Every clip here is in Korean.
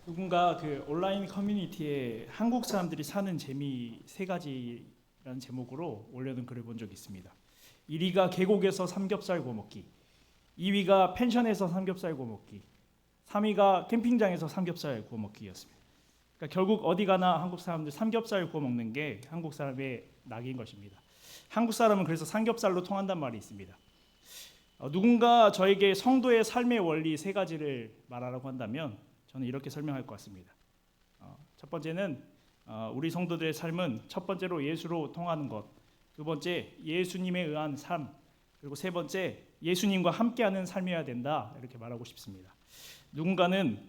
누군가 그 온라인 커뮤니티에 한국 사람들이 사는 재미 세 가지라는 제목으로 올려둔 글을 본 적이 있습니다. 1위가 계곡에서 삼겹살 구워 먹기, 2위가 펜션에서 삼겹살 구워 먹기, 3위가 캠핑장에서 삼겹살 구워 먹기였습니다. 그러니까 결국 어디 가나 한국 사람들 삼겹살 구워 먹는 게 한국 사람의 낙인 것입니다. 한국 사람은 그래서 삼겹살로 통한단 말이 있습니다. 누군가 저에게 성도의 삶의 원리 세 가지를 말하라고 한다면 저는 이렇게 설명할 것 같습니다. 첫 번째는 우리 성도들의 삶은 첫 번째로 예수로 통하는 것, 두 번째 예수님에 의한 삶, 그리고 세 번째 예수님과 함께하는 삶이어야 된다, 이렇게 말하고 싶습니다. 누군가는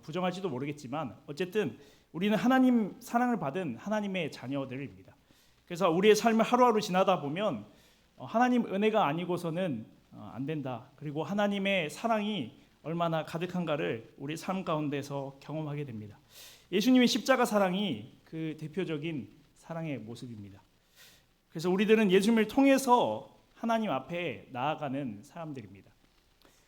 부정할지도 모르겠지만 어쨌든 우리는 하나님 사랑을 받은 하나님의 자녀들입니다. 그래서 우리의 삶을 하루하루 지나다 보면 하나님 은혜가 아니고서는 안 된다. 그리고 하나님의 사랑이 얼마나 가득한가를 우리 삶 가운데서 경험하게 됩니다. 예수님의 십자가 사랑이 그 대표적인 사랑의 모습입니다. 그래서 우리들은 예수님을 통해서 하나님 앞에 나아가는 사람들입니다.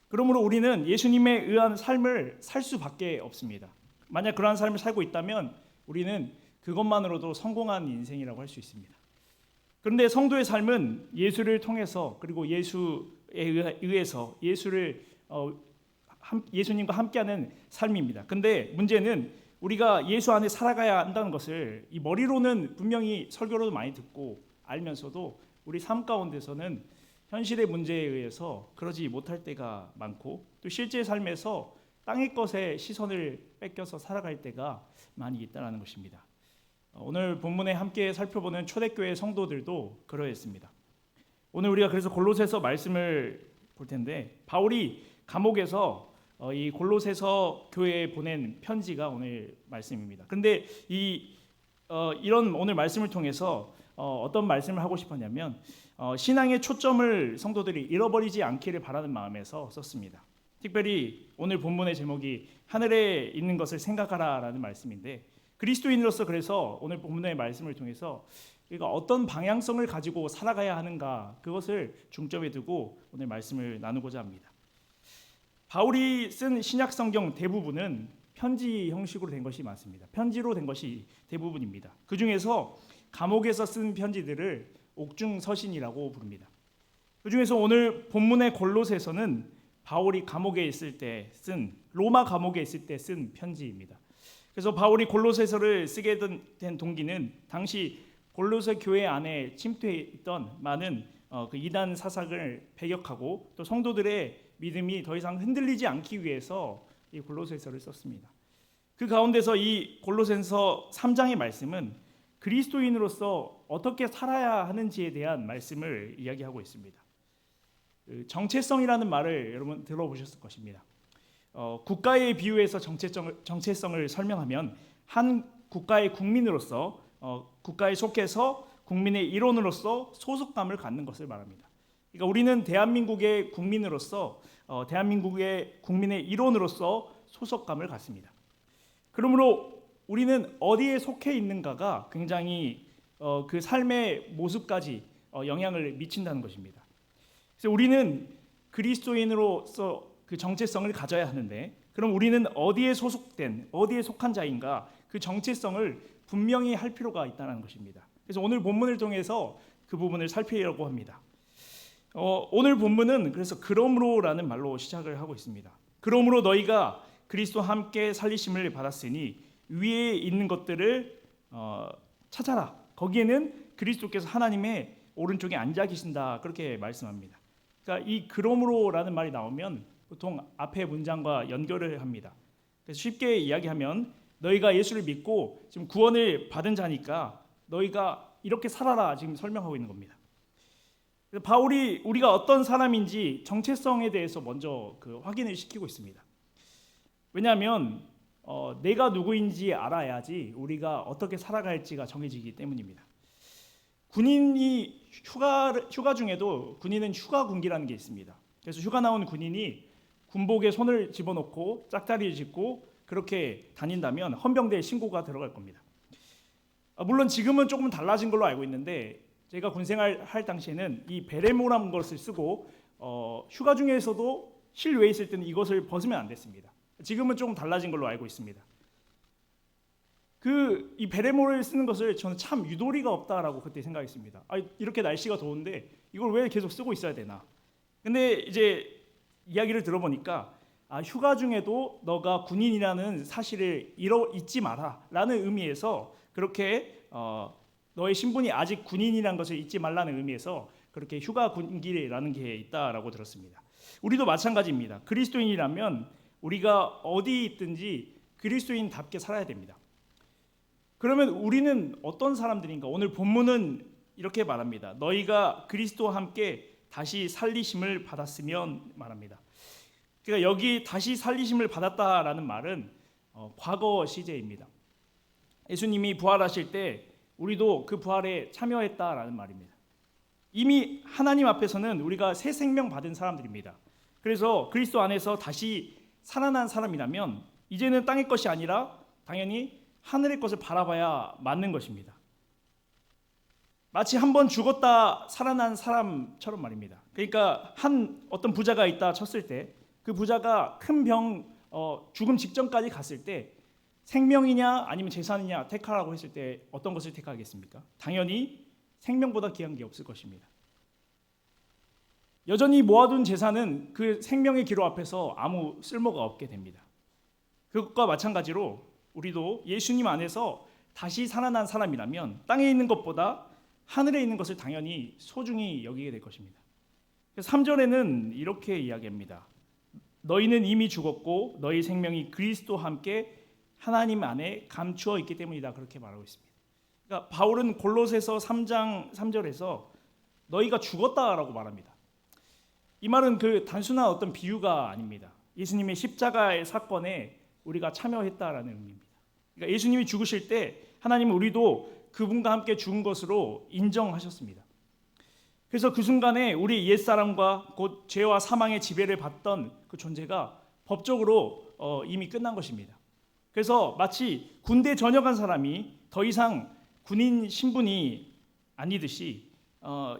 그러므로 우리는 예수님에 의한 삶을 살 수밖에 없습니다. 만약 그러한 삶을 살고 있다면 우리는 그것만으로도 성공한 인생이라고 할 수 있습니다. 그런데 성도의 삶은 예수를 통해서 그리고 예수에 의해서 예수님과 함께하는 삶입니다. 근데 문제는 우리가 예수 안에 살아가야 한다는 것을 이 머리로는 분명히 설교로도 많이 듣고 알면서도 우리 삶 가운데서는 현실의 문제에 의해서 그러지 못할 때가 많고 또 실제 삶에서 땅의 것에 시선을 뺏겨서 살아갈 때가 많이 있다는 것입니다. 오늘 본문에 함께 살펴보는 초대교회 성도들도 그러했습니다. 오늘 우리가 그래서 골로새서 말씀을 볼 텐데 바울이 감옥에서 이 골로새서 교회에 보낸 편지가 오늘 말씀입니다. 그런데 이런 오늘 말씀을 통해서 어떤 말씀을 하고 싶었냐면 신앙의 초점을 성도들이 잃어버리지 않기를 바라는 마음에서 썼습니다. 특별히 오늘 본문의 제목이 하늘에 있는 것을 생각하라라는 말씀인데 그리스도인으로서 그래서 오늘 본문의 말씀을 통해서 우리가 어떤 방향성을 가지고 살아가야 하는가 그것을 중점에 두고 오늘 말씀을 나누고자 합니다. 바울이 쓴 신약 성경 대부분은 편지 형식으로 된 것이 많습니다. 편지로 된 것이 대부분입니다. 그 중에서 감옥에서 쓴 편지들을 옥중서신이라고 부릅니다. 그 중에서 오늘 본문의 골로새서는 바울이 감옥에 있을 때 쓴 로마 감옥에 있을 때 쓴 편지입니다. 그래서 바울이 골로새서를 쓰게 된 동기는 당시 골로새 교회 안에 침투했던 많은 그 이단 사상을 배격하고 또 성도들의 믿음이 더 이상 흔들리지 않기 위해서 이 골로새서를 썼습니다. 그 가운데서 이 골로새서 3장의 말씀은 그리스도인으로서 어떻게 살아야 하는지에 대한 말씀을 이야기하고 있습니다. 정체성이라는 말을 여러분 들어보셨을 것입니다. 국가에 비유해서 정체성을 설명하면 한 국가의 국민으로서 국가에 속해서 국민의 일원으로서 소속감을 갖는 것을 말합니다. 그러니까 우리는 대한민국의 국민으로서 대한민국의 국민의 일원으로서 소속감을 갖습니다. 그러므로 우리는 어디에 속해 있는가가 굉장히 그 삶의 모습까지 영향을 미친다는 것입니다. 그래서 우리는 그리스도인으로서 그 정체성을 가져야 하는데 그럼 우리는 어디에 속한 자인가 그 정체성을 분명히 할 필요가 있다는 것입니다. 그래서 오늘 본문을 통해서 그 부분을 살피려고 합니다. 오늘 본문은 그래서 그러므로라는 말로 시작을 하고 있습니다. 그러므로 너희가 그리스도와 함께 살리심을 받았으니 위에 있는 것들을 찾아라. 거기에는 그리스도께서 하나님의 오른쪽에 앉아 계신다. 그렇게 말씀합니다. 그러니까 이 그러므로라는 말이 나오면 보통 앞의 문장과 연결을 합니다. 그래서 쉽게 이야기하면 너희가 예수를 믿고 지금 구원을 받은 자니까 너희가 이렇게 살아라 지금 설명하고 있는 겁니다. 그래서 바울이 우리가 어떤 사람인지 정체성에 대해서 먼저 확인을 시키고 있습니다. 왜냐하면 내가 누구인지 알아야지 우리가 어떻게 살아갈지가 정해지기 때문입니다. 군인이 휴가 중에도 군인은 휴가군기라는 게 있습니다. 그래서 휴가 나온 군인이 군복에 손을 집어넣고 짝다리를 짚고 그렇게 다닌다면 헌병대에 신고가 들어갈 겁니다. 물론 지금은 조금 달라진 걸로 알고 있는데 제가 군생활 할 당시에는 이 베레모라는 것을 쓰고 휴가 중에서도 실외에 있을 때는 이것을 벗으면 안 됐습니다. 지금은 조금 달라진 걸로 알고 있습니다. 이 베레모를 쓰는 것을 저는 참 유도리가 없다라고 그때 생각했습니다. 이렇게 날씨가 더운데 이걸 왜 계속 쓰고 있어야 되나? 근데 이제 이야기를 들어보니까 휴가 중에도 너가 군인이라는 사실을 잊지 마라라는 의미에서 그렇게 너의 신분이 아직 군인이라는 것을 잊지 말라는 의미에서 그렇게 휴가 군기라는 게 있다라고 들었습니다. 우리도 마찬가지입니다. 그리스도인이라면 우리가 어디 있든지 그리스도인답게 살아야 됩니다. 그러면 우리는 어떤 사람들인가? 오늘 본문은 이렇게 말합니다. 너희가 그리스도와 함께 다시 살리심을 받았으면 말합니다. 그러니까 여기 다시 살리심을 받았다라는 말은 과거 시제입니다. 예수님이 부활하실 때 우리도 그 부활에 참여했다라는 말입니다. 이미 하나님 앞에서는 우리가 새 생명 받은 사람들입니다. 그래서 그리스도 안에서 다시 살아난 사람이라면 이제는 땅의 것이 아니라 당연히 하늘의 것을 바라봐야 맞는 것입니다. 마치 한 번 죽었다 살아난 사람처럼 말입니다. 그러니까 어떤 부자가 있다 쳤을 때 그 부자가 큰 죽음 직전까지 갔을 때 생명이냐 아니면 재산이냐 택하라고 했을 때 어떤 것을 택하겠습니까? 당연히 생명보다 귀한 게 없을 것입니다. 여전히 모아둔 재산은 그 생명의 기로 앞에서 아무 쓸모가 없게 됩니다. 그것과 마찬가지로 우리도 예수님 안에서 다시 살아난 사람이라면 땅에 있는 것보다 하늘에 있는 것을 당연히 소중히 여기게 될 것입니다. 3절에는 이렇게 이야기합니다. 너희는 이미 죽었고 너희 생명이 그리스도와 함께 하나님 안에 감추어 있기 때문이다. 그렇게 말하고 있습니다. 그러니까 바울은 골로새서 3장 3절에서 너희가 죽었다라고 말합니다. 이 말은 그 단순한 어떤 비유가 아닙니다. 예수님의 십자가의 사건에 우리가 참여했다라는 의미입니다. 그러니까 예수님이 죽으실 때 하나님은 우리도 그분과 함께 죽은 것으로 인정하셨습니다. 그래서 그 순간에 우리 옛사람과 곧 죄와 사망의 지배를 받던 그 존재가 법적으로 이미 끝난 것입니다. 그래서 마치 군대 전역한 사람이 더 이상 군인 신분이 아니듯이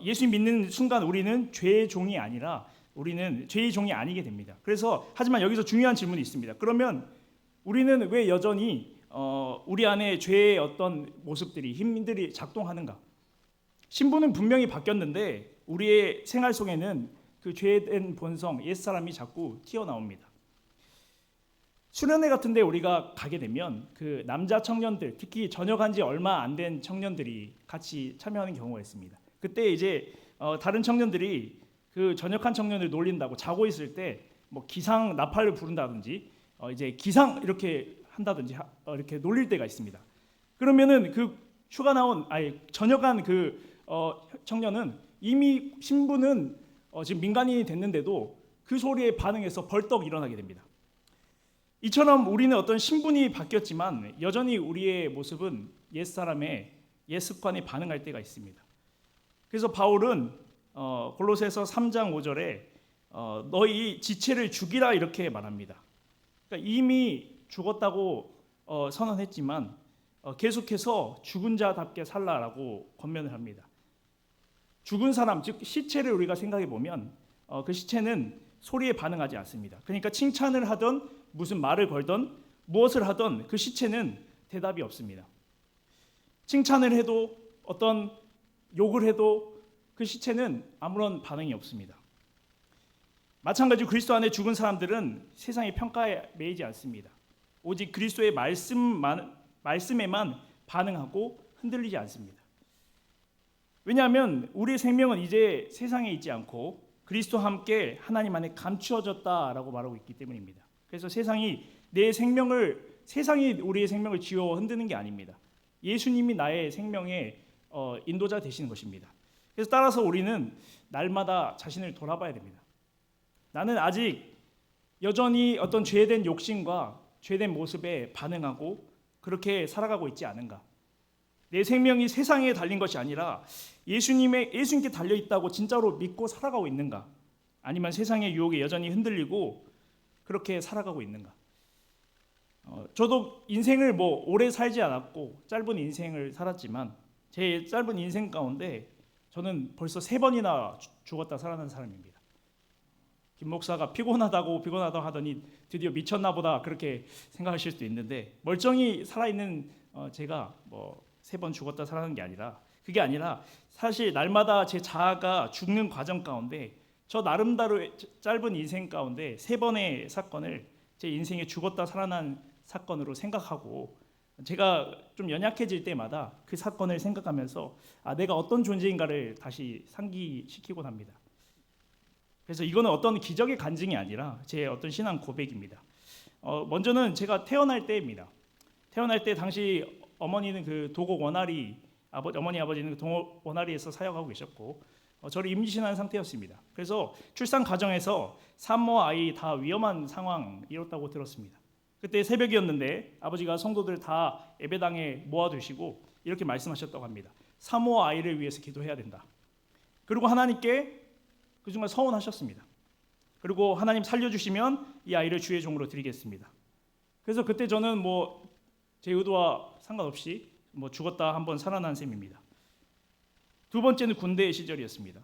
예수 믿는 순간 우리는 죄의 종이 아니라 우리는 죄의 종이 아니게 됩니다. 그래서 하지만 여기서 중요한 질문이 있습니다. 그러면 우리는 왜 여전히 우리 안에 죄의 어떤 모습들이 힘들이 작동하는가? 신분은 분명히 바뀌었는데 우리의 생활 속에는 그 죄된 본성, 옛사람이 자꾸 튀어나옵니다. 수련회 같은 데 우리가 가게 되면 그 남자 청년들, 특히 전역한 지 얼마 안 된 청년들이 같이 참여하는 경우가 있습니다. 그때 이제 다른 청년들이 그 전역한 청년을 놀린다고 자고 있을 때 뭐 기상 나팔을 부른다든지 이제 기상 이렇게 한다든지 이렇게 놀릴 때가 있습니다. 그러면은 그 전역한 청년은 이미 신분은 지금 민간인이 됐는데도 그 소리에 반응해서 벌떡 일어나게 됩니다. 이처럼 우리는 어떤 신분이 바뀌었지만 여전히 우리의 모습은 옛사람의 옛 습관에 반응할 때가 있습니다. 그래서 바울은 골로새서 3장 5절에 너희 지체를 죽이라 이렇게 말합니다. 그러니까 이미 죽었다고 선언했지만 계속해서 죽은 자답게 살라라고 권면을 합니다. 죽은 사람, 즉 시체를 우리가 생각해 보면 그 시체는 소리에 반응하지 않습니다. 그러니까 칭찬을 하던 무슨 말을 걸던 무엇을 하던 그 시체는 대답이 없습니다. 칭찬을 해도 어떤 욕을 해도 그 시체는 아무런 반응이 없습니다. 마찬가지로 그리스도 안에 죽은 사람들은 세상의 평가에 매이지 않습니다. 오직 그리스도의 말씀에만 반응하고 흔들리지 않습니다. 왜냐하면 우리의 생명은 이제 세상에 있지 않고 그리스도와 함께 하나님 안에 감추어졌다라고 말하고 있기 때문입니다. 그래서 세상이 우리의 생명을 쥐어 흔드는 게 아닙니다. 예수님이 나의 생명의 인도자 되시는 것입니다. 그래서 따라서 우리는 날마다 자신을 돌아봐야 됩니다. 나는 아직 여전히 어떤 죄된 욕심과 죄된 모습에 반응하고 그렇게 살아가고 있지 않은가? 내 생명이 세상에 달린 것이 아니라 예수님께 달려 있다고 진짜로 믿고 살아가고 있는가? 아니면 세상의 유혹에 여전히 흔들리고 그렇게 살아가고 있는가? 저도 인생을 오래 살지 않았고 짧은 인생을 살았지만 제 짧은 인생 가운데 저는 벌써 3번이나 죽었다 살아난 사람입니다. 김 목사가 피곤하다고 하더니 드디어 미쳤나 보다 그렇게 생각하실 수도 있는데, 멀쩡히 살아있는 제가 뭐 3번 죽었다 살아난 게 아니라, 그게 아니라 사실 날마다 제 자아가 죽는 과정 가운데, 저 나름대로 짧은 인생 가운데 3번의 사건을 제 인생에 죽었다 살아난 사건으로 생각하고, 제가 좀 연약해질 때마다 그 사건을 생각하면서 내가 어떤 존재인가를 다시 상기시키곤 합니다. 그래서 이거는 어떤 기적의 간증이 아니라 제 어떤 신앙 고백입니다. 먼저는 제가 태어날 때입니다. 태어날 때 당시 어머니는 그 도곡 원아리, 어머니 아버지는 그 도곡 원아리에서 사역하고 계셨고, 저를 임신한 상태였습니다. 그래서 출산 과정에서 산모 아이 다 위험한 상황이었다고 들었습니다. 그때 새벽이었는데 아버지가 성도들 다 예배당에 모아두시고 이렇게 말씀하셨다고 합니다. 산모 아이를 위해서 기도해야 된다. 그리고 하나님께 그 순간 서원하셨습니다. 그리고 하나님 살려주시면 이 아이를 주의 종으로 드리겠습니다. 그래서 그때 저는 제 의도와 상관없이 죽었다 한번 살아난 셈입니다. 두 번째는 군대 시절이었습니다.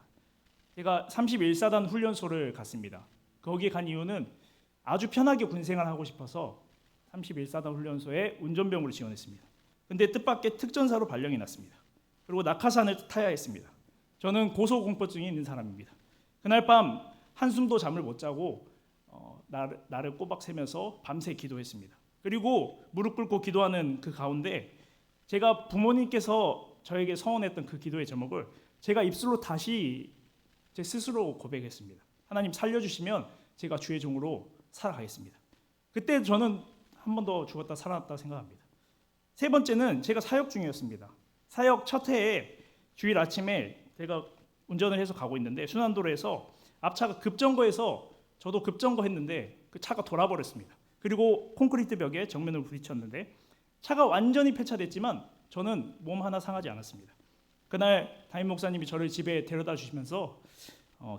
제가 31사단 훈련소를 갔습니다. 거기에 간 이유는 아주 편하게 군생활을 하고 싶어서 31사단 훈련소에 운전병으로 지원했습니다. 근데 뜻밖의 특전사로 발령이 났습니다. 그리고 낙하산을 타야 했습니다. 저는 고소공포증이 있는 사람입니다. 그날 밤 한숨도 잠을 못 자고 나를 꼬박 새면서 밤새 기도했습니다. 그리고 무릎 꿇고 기도하는 그 가운데 제가 부모님께서 저에게 서원했던 그 기도의 제목을 제가 입술로 다시 제 스스로 고백했습니다. 하나님 살려주시면 제가 주의 종으로 살아가겠습니다. 그때 저는 한 번 더 죽었다 살아났다 생각합니다. 세 번째는 제가 사역 중이었습니다. 사역 첫 해에 주일 아침에 제가 운전을 해서 가고 있는데 순환도로에서 앞차가 급정거해서 저도 급정거했는데 그 차가 돌아버렸습니다. 그리고 콘크리트 벽에 정면으로 부딪혔는데 차가 완전히 폐차됐지만 저는 몸 하나 상하지 않았습니다. 그날 담임 목사님이 저를 집에 데려다 주시면서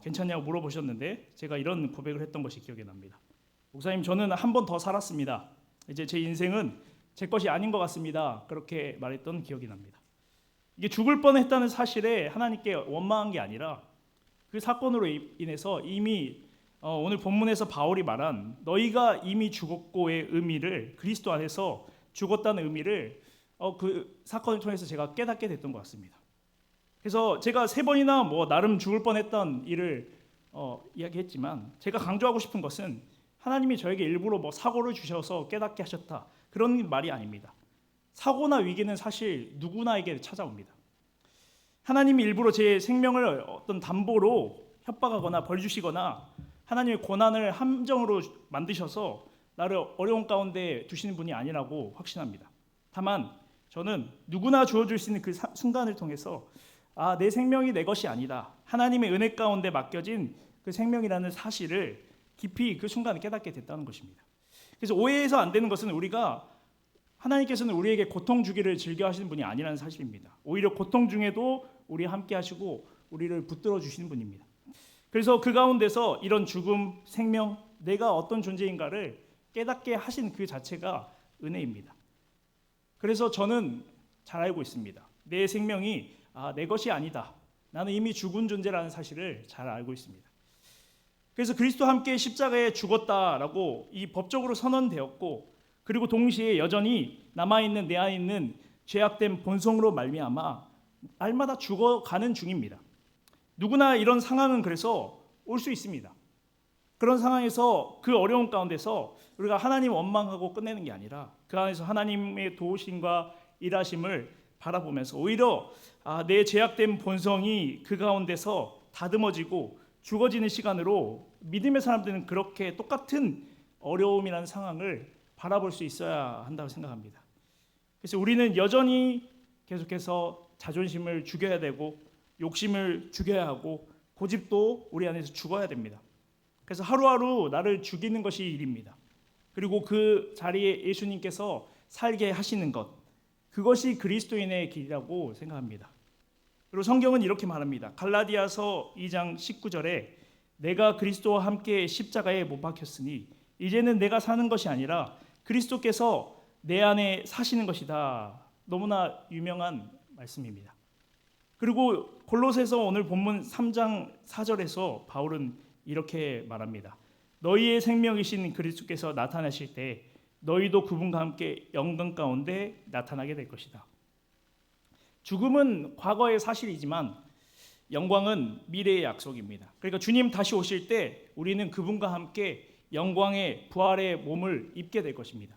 괜찮냐고 물어보셨는데 제가 이런 고백을 했던 것이 기억이 납니다. 목사님, 저는 한 번 더 살았습니다. 이제 제 인생은 제 것이 아닌 것 같습니다. 그렇게 말했던 기억이 납니다. 이게 죽을 뻔했다는 사실에 하나님께 원망한 게 아니라 그 사건으로 인해서 이미 오늘 본문에서 바울이 말한 너희가 이미 죽었고의 의미를, 그리스도 안에서 죽었다는 의미를 그 사건을 통해서 제가 깨닫게 됐던 것 같습니다. 그래서 제가 3번이나 나름 죽을 뻔했던 일을 이야기했지만 제가 강조하고 싶은 것은 하나님이 저에게 일부러 사고를 주셔서 깨닫게 하셨다, 그런 말이 아닙니다. 사고나 위기는 사실 누구나에게 찾아옵니다. 하나님이 일부러 제 생명을 어떤 담보로 협박하거나 벌 주시거나 하나님의 고난을 함정으로 만드셔서 나를 어려운 가운데 두시는 분이 아니라고 확신합니다. 다만 저는 누구나 주어줄 수 있는 그 순간을 통해서 내 생명이 내 것이 아니다, 하나님의 은혜 가운데 맡겨진 그 생명이라는 사실을 깊이 그 순간에 깨닫게 됐다는 것입니다. 그래서 오해해서 안 되는 것은 우리가 하나님께서는 우리에게 고통 주기를 즐겨 하시는 분이 아니라는 사실입니다. 오히려 고통 중에도 우리와 함께 하시고 우리를 붙들어 주시는 분입니다. 그래서 그 가운데서 이런 죽음, 생명, 내가 어떤 존재인가를 깨닫게 하신 그 자체가 은혜입니다. 그래서 저는 잘 알고 있습니다. 내 생명이 내 것이 아니다, 나는 이미 죽은 존재라는 사실을 잘 알고 있습니다. 그래서 그리스도와 함께 십자가에 죽었다라고 이 법적으로 선언되었고, 그리고 동시에 여전히 남아있는 내 안에 있는 죄악된 본성으로 말미암아 날마다 죽어가는 중입니다. 누구나 이런 상황은 그래서 올 수 있습니다. 그런 상황에서 그 어려운 가운데서 우리가 하나님 원망하고 끝내는 게 아니라 그 안에서 하나님의 도우심과 일하심을 바라보면서 오히려 내 죄악된 본성이 그 가운데서 다듬어지고 죽어지는 시간으로 믿음의 사람들은 그렇게 똑같은 어려움이라는 상황을 바라볼 수 있어야 한다고 생각합니다. 그래서 우리는 여전히 계속해서 자존심을 죽여야 되고 욕심을 죽여야 하고 고집도 우리 안에서 죽어야 됩니다. 그래서 하루하루 나를 죽이는 것이 일입니다. 그리고 그 자리에 예수님께서 살게 하시는 것, 그것이 그리스도인의 길이라고 생각합니다. 그리고 성경은 이렇게 말합니다. 갈라디아서 2장 19절에 내가 그리스도와 함께 십자가에 못 박혔으니 이제는 내가 사는 것이 아니라 그리스도께서 내 안에 사시는 것이다. 너무나 유명한 말씀입니다. 그리고 골로새서 오늘 본문 3장 4절에서 바울은 이렇게 말합니다. 너희의 생명이신 그리스도께서 나타나실 때 너희도 그분과 함께 영광 가운데 나타나게 될 것이다. 죽음은 과거의 사실이지만 영광은 미래의 약속입니다. 그러니까 주님 다시 오실 때 우리는 그분과 함께 영광의 부활의 몸을 입게 될 것입니다.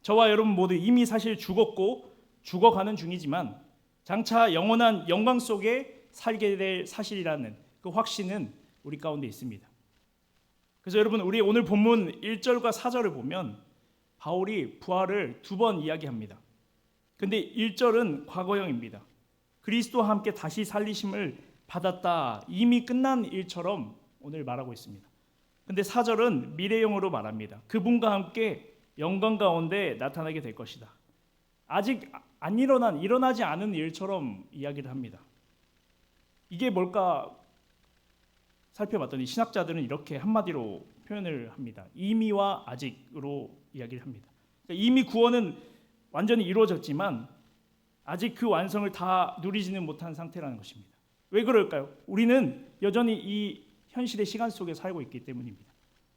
저와 여러분 모두 이미 사실 죽었고 죽어가는 중이지만 장차 영원한 영광 속에 살게 될 사실이라는 그 확신은 우리 가운데 있습니다. 그래서 여러분 우리 오늘 본문 1절과 4절을 보면 바울이 부활을 2번 이야기합니다. 근데 1절은 과거형입니다. 그리스도와 함께 다시 살리심을 받았다. 이미 끝난 일처럼 오늘 말하고 있습니다. 근데 4절은 미래형으로 말합니다. 그분과 함께 영광 가운데 나타나게 될 것이다. 아직 안 일어나지 않은 일처럼 이야기를 합니다. 이게 뭘까 살펴봤더니 신학자들은 이렇게 한마디로 표현을 합니다. 이미와 아직으로 이야기를 합니다. 그러니까 이미 구원은 완전히 이루어졌지만 아직 그 완성을 다 누리지는 못한 상태라는 것입니다. 왜 그럴까요? 우리는 여전히 이 현실의 시간 속에 살고 있기 때문입니다.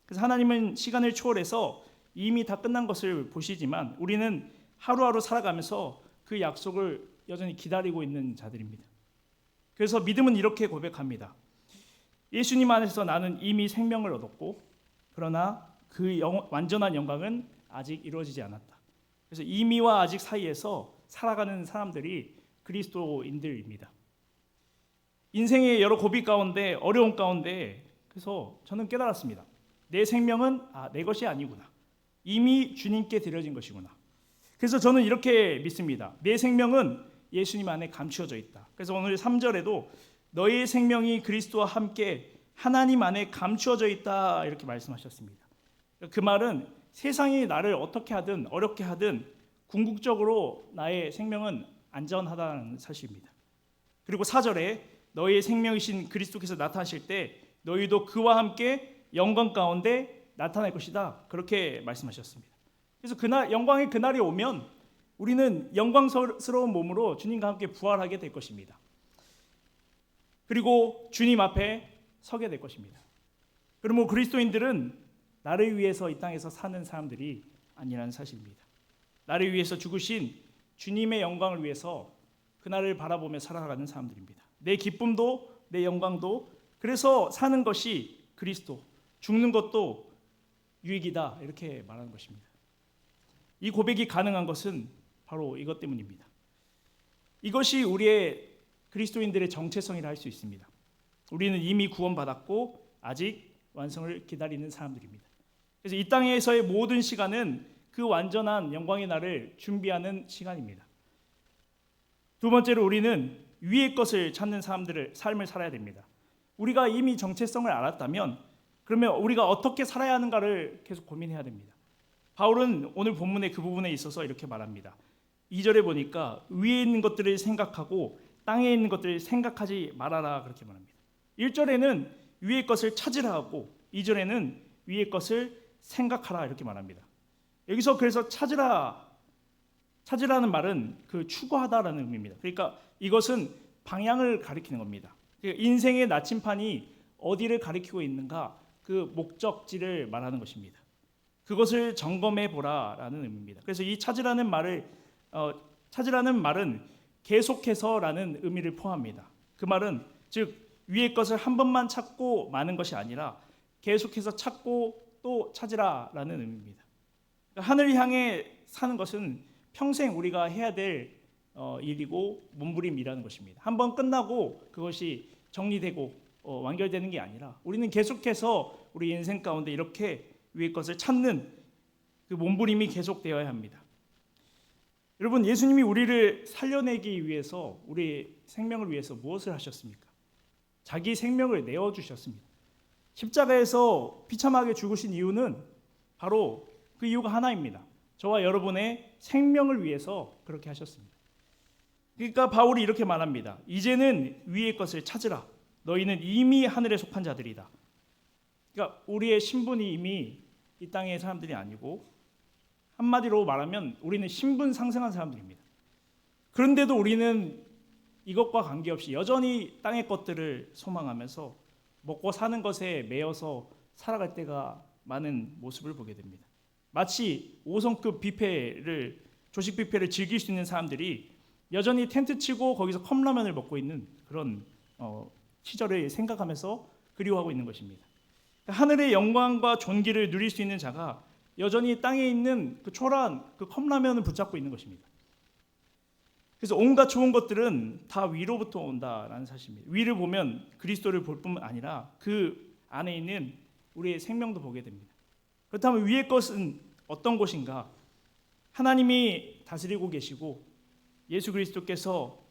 그래서 하나님은 시간을 초월해서 이미 다 끝난 것을 보시지만 우리는 하루하루 살아가면서 그 약속을 여전히 기다리고 있는 자들입니다. 그래서 믿음은 이렇게 고백합니다. 예수님 안에서 나는 이미 생명을 얻었고 그러나 그 완전한 영광은 아직 이루어지지 않았다. 그래서 이미와 아직 사이에서 살아가는 사람들이 그리스도인들입니다. 인생의 여러 고비 가운데 어려움 가운데 그래서 저는 깨달았습니다. 내 생명은 내 것이 아니구나. 이미 주님께 드려진 것이구나. 그래서 저는 이렇게 믿습니다. 내 생명은 예수님 안에 감추어져 있다. 그래서 오늘 3절에도 너의 생명이 그리스도와 함께 하나님 안에 감추어져 있다 이렇게 말씀하셨습니다. 그 말은 세상이 나를 어떻게 하든 어렵게 하든 궁극적으로 나의 생명은 안전하다는 사실입니다. 그리고 4절에 너의 생명이신 그리스도께서 나타나실 때 너희도 그와 함께 영광 가운데 나타날 것이다. 그렇게 말씀하셨습니다. 그래서 그날 영광의 그날이 오면 우리는 영광스러운 몸으로 주님과 함께 부활하게 될 것입니다. 그리고 주님 앞에 서게 될 것입니다. 그러므로 그리스도인들은 나를 위해서 이 땅에서 사는 사람들이 아니라는 사실입니다. 나를 위해서 죽으신 주님의 영광을 위해서 그날을 바라보며 살아가는 사람들입니다. 내 기쁨도 내 영광도 그래서 사는 것이 그리스도, 죽는 것도 유익이다 이렇게 말하는 것입니다. 이 고백이 가능한 것은 바로 이것 때문입니다. 이것이 우리의 그리스도인들의 정체성이라 할 수 있습니다. 우리는 이미 구원받았고 아직 완성을 기다리는 사람들입니다. 그래서 이 땅에서의 모든 시간은 그 완전한 영광의 날을 준비하는 시간입니다. 두 번째로 우리는 위의 것을 찾는 삶을 살아야 됩니다. 우리가 이미 정체성을 알았다면 그러면 우리가 어떻게 살아야 하는가를 계속 고민해야 됩니다. 바울은 오늘 본문의 그 부분에 있어서 이렇게 말합니다. 2절에 보니까 위에 있는 것들을 생각하고 땅에 있는 것들을 생각하지 말아라 그렇게 말합니다. 1절에는 위의 것을 찾으라 하고 2절에는 위의 것을 생각하라 이렇게 말합니다. 여기서 그래서 찾으라는 말은 그 추구하다라는 의미입니다. 그러니까 이것은 방향을 가리키는 겁니다. 인생의 나침판이 어디를 가리키고 있는가 그 목적지를 말하는 것입니다. 그것을 점검해 보라라는 의미입니다. 그래서 이 찾으라는 말은 계속해서라는 의미를 포함합니다. 그 말은 즉 위의 것을 한 번만 찾고 마는 것이 아니라 계속해서 찾고 또 찾으라라는 의미입니다. 하늘을 향해 사는 것은 평생 우리가 해야 될 일이고 몸부림이라는 것입니다. 한번 끝나고 그것이 정리되고 완결되는 게 아니라 우리는 계속해서 우리 인생 가운데 이렇게 위의 것을 찾는 그 몸부림이 계속되어야 합니다. 여러분, 예수님이 우리를 살려내기 위해서 우리 생명을 위해서 무엇을 하셨습니까? 자기 생명을 내어주셨습니다. 십자가에서 비참하게 죽으신 이유는 바로 그 이유가 하나입니다. 저와 여러분의 생명을 위해서 그렇게 하셨습니다. 그러니까 바울이 이렇게 말합니다. 이제는 위의 것을 찾으라. 너희는 이미 하늘에 속한 자들이다. 그러니까 우리의 신분이 이미 이 땅의 사람들이 아니고 한마디로 말하면 우리는 신분 상승한 사람들입니다. 그런데도 우리는 이것과 관계없이 여전히 땅의 것들을 소망하면서 먹고 사는 것에 매여서 살아갈 때가 많은 모습을 보게 됩니다. 마치 5성급 뷔페를 조식 뷔페를 즐길 수 있는 사람들이 여전히 텐트 치고 거기서 컵라면을 먹고 있는 그런 시절을 생각하면서 그리워하고 있는 것입니다. 하늘의 영광과 존귀를 누릴 수 있는 자가 여전히 땅에 있는 그 초라한 그 컵라면을 붙잡고 있는 것입니다. 그래서 온갖 좋은 것들은 다 위로부터 온다라는 사실입니다. 위를 보면 그리스도를 볼 뿐만 아니라 그 안에 있는 우리의 생명도 보게 됩니다. 그렇다면 위의 것은 어떤 곳인가? 하나님이 다스리고 계시고 예수 그리스도께서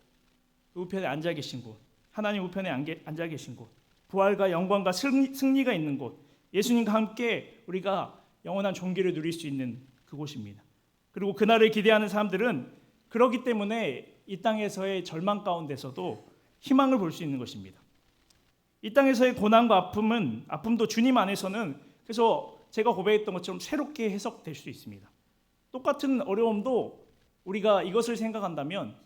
그 우편에 앉아 계신 곳, 하나님 우편에 앉아 계신 곳, 부활과 영광과 승리가 있는 곳, 예수님과 함께 우리가 영원한 존귀를 누릴 수 있는 그곳입니다. 그리고 그날을 기대하는 사람들은 그렇기 때문에 이 땅에서의 절망 가운데서도 희망을 볼 수 있는 것입니다. 이 땅에서의 고난과 아픔도 주님 안에서는, 그래서 제가 고백했던 것처럼 새롭게 해석될 수 있습니다. 똑같은 어려움도 우리가 이것을 생각한다면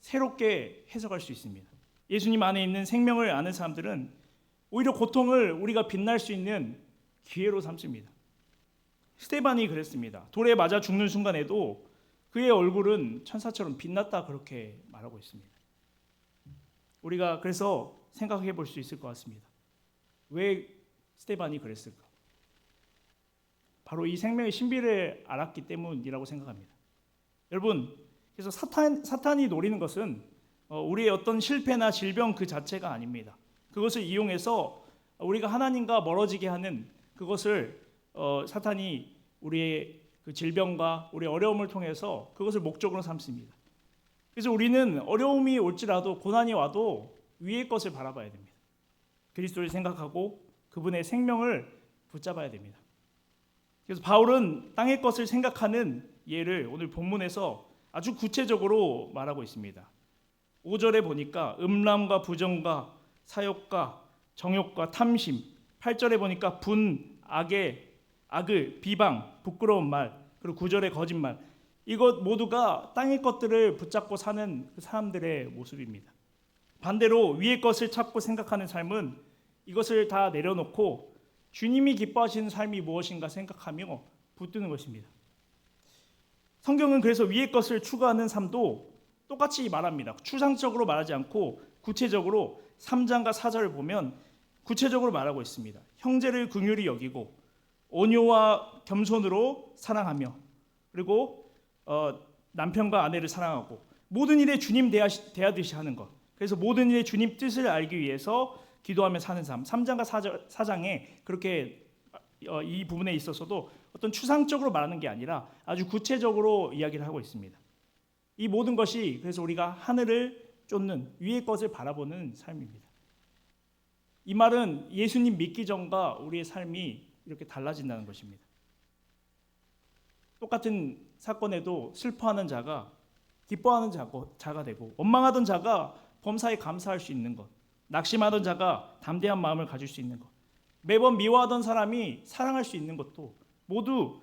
새롭게 해석할 수 있습니다. 예수님 안에 있는 생명을 아는 사람들은 오히려 고통을 우리가 빛날 수 있는 기회로 삼습니다. 스데반이 그랬습니다. 돌에 맞아 죽는 순간에도 그의 얼굴은 천사처럼 빛났다, 그렇게 말하고 있습니다. 우리가 그래서 생각해 볼 수 있을 것 같습니다. 왜 스데반이 그랬을까? 바로 이 생명의 신비를 알았기 때문이라고 생각합니다. 여러분, 그래서 사탄이 노리는 것은 우리의 어떤 실패나 질병 그 자체가 아닙니다. 그것을 이용해서 우리가 하나님과 멀어지게 하는 그것을 사탄이 우리의 그 질병과 우리의 어려움을 통해서 그것을 목적으로 삼습니다. 그래서 우리는 어려움이 올지라도, 고난이 와도 위의 것을 바라봐야 됩니다. 그리스도를 생각하고 그분의 생명을 붙잡아야 됩니다. 그래서 바울은 땅의 것을 생각하는 예를 오늘 본문에서 아주 구체적으로 말하고 있습니다. 5절에 보니까 음란과 부정과 사욕과 정욕과 탐심, 8절에 보니까 분, 악을, 비방, 부끄러운 말, 그리고 9절의 거짓말, 이것 모두가 땅의 것들을 붙잡고 사는 그 사람들의 모습입니다. 반대로 위의 것을 찾고 생각하는 삶은 이것을 다 내려놓고 주님이 기뻐하시는 삶이 무엇인가 생각하며 붙드는 것입니다. 성경은 그래서 위의 것을 추구하는 삶도 똑같이 말합니다. 추상적으로 말하지 않고 구체적으로 3장과 4절을 보면 구체적으로 말하고 있습니다. 형제를 긍휼히 여기고 온유와 겸손으로 사랑하며, 그리고 남편과 아내를 사랑하고 모든 일에 주님 대하듯이 하는 것. 그래서 모든 일에 주님 뜻을 알기 위해서 기도하며 사는 삶. 3장과 4장에 그렇게 이 부분에 있어서도 어떤 추상적으로 말하는 게 아니라 아주 구체적으로 이야기를 하고 있습니다. 이 모든 것이 그래서 우리가 하늘을 쫓는 위의 것을 바라보는 삶입니다. 이 말은 예수님 믿기 전과 우리의 삶이 이렇게 달라진다는 것입니다. 똑같은 사건에도 슬퍼하는 자가 기뻐하는 자가 되고, 원망하던 자가 범사에 감사할 수 있는 것, 낙심하던 자가 담대한 마음을 가질 수 있는 것, 매번 미워하던 사람이 사랑할 수 있는 것도 모두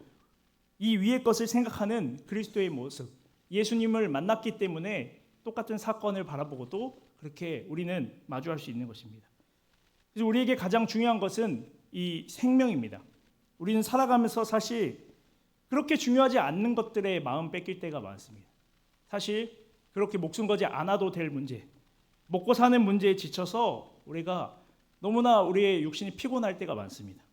이 위의 것을 생각하는 그리스도의 모습, 예수님을 만났기 때문에 똑같은 사건을 바라보고도 그렇게 우리는 마주할 수 있는 것입니다. 그래서 우리에게 가장 중요한 것은 이 생명입니다. 우리는 살아가면서 사실 그렇게 중요하지 않는 것들에 마음 뺏길 때가 많습니다. 사실 그렇게 목숨 걸지 않아도 될 문제, 먹고 사는 문제에 지쳐서 우리가 너무나 우리의 육신이 피곤할 때가 많습니다.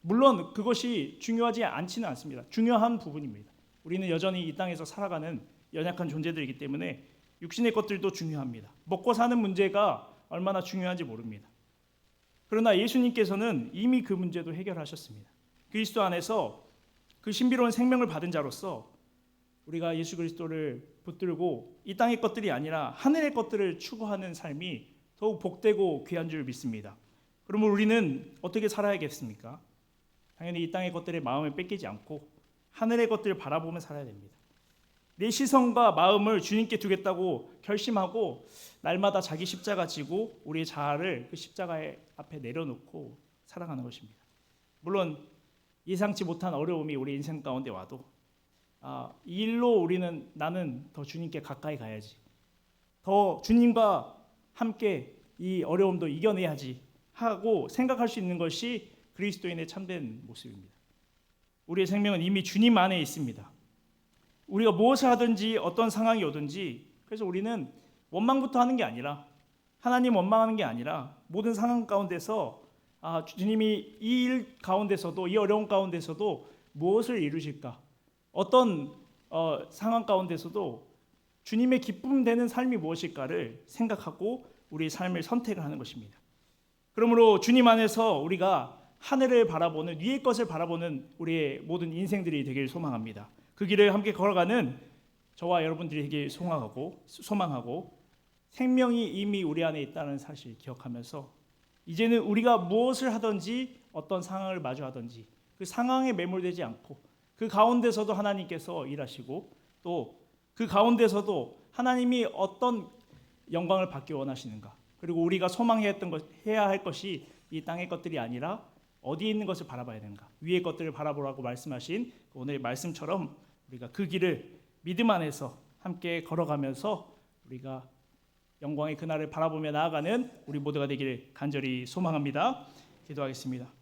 물론 그것이 중요하지 않지는 않습니다. 중요한 부분입니다. 우리는 여전히 이 땅에서 살아가는 연약한 존재들이기 때문에 육신의 것들도 중요합니다. 먹고 사는 문제가 얼마나 중요한지 모릅니다. 그러나 예수님께서는 이미 그 문제도 해결하셨습니다. 그리스도 안에서 그 신비로운 생명을 받은 자로서 우리가 예수 그리스도를 붙들고 이 땅의 것들이 아니라 하늘의 것들을 추구하는 삶이 더욱 복되고 귀한 줄 믿습니다. 그러면 우리는 어떻게 살아야겠습니까? 당연히 이 땅의 것들에 마음을 뺏기지 않고 하늘의 것들을 바라보며 살아야 됩니다. 내 시선과 마음을 주님께 두겠다고 결심하고 날마다 자기 십자가 지고 우리의 자아를 그 십자가의 앞에 내려놓고 살아가는 것입니다. 물론 예상치 못한 어려움이 우리 인생 가운데 와도 이 일로 나는 더 주님께 가까이 가야지, 더 주님과 함께 이 어려움도 이겨내야지, 하고 생각할 수 있는 것이 그리스도인의 참된 모습입니다. 우리의 생명은 이미 주님 안에 있습니다. 우리가 무엇을 하든지 어떤 상황이 오든지, 그래서 우리는 원망부터 하는 게 아니라, 하나님 원망하는 게 아니라, 모든 상황 가운데서 주님이 이 일 가운데서도, 이 어려운 가운데서도 무엇을 이루실까, 어떤 상황 가운데서도 주님의 기쁨 되는 삶이 무엇일까를 생각하고 우리의 삶을 선택을 하는 것입니다. 그러므로 주님 안에서 우리가 하늘을 바라보는, 위의 것을 바라보는 우리의 모든 인생들이 되길 소망합니다. 그 길을 함께 걸어가는 저와 여러분들이 되길 소망하고 생명이 이미 우리 안에 있다는 사실 기억하면서 이제는 우리가 무엇을 하든지 어떤 상황을 마주하든지 그 상황에 매몰되지 않고 그 가운데서도 하나님께서 일하시고 또 그 가운데서도 하나님이 어떤 영광을 받기 원하시는가, 그리고 우리가 해야 할 것이 이 땅의 것들이 아니라 어디에 있는 것을 바라봐야 되는가, 위의 것들을 바라보라고 말씀하신 오늘 말씀처럼 우리가 그 길을 믿음 안에서 함께 걸어가면서 우리가 영광의 그날을 바라보며 나아가는 우리 모두가 되기를 간절히 소망합니다. 기도하겠습니다.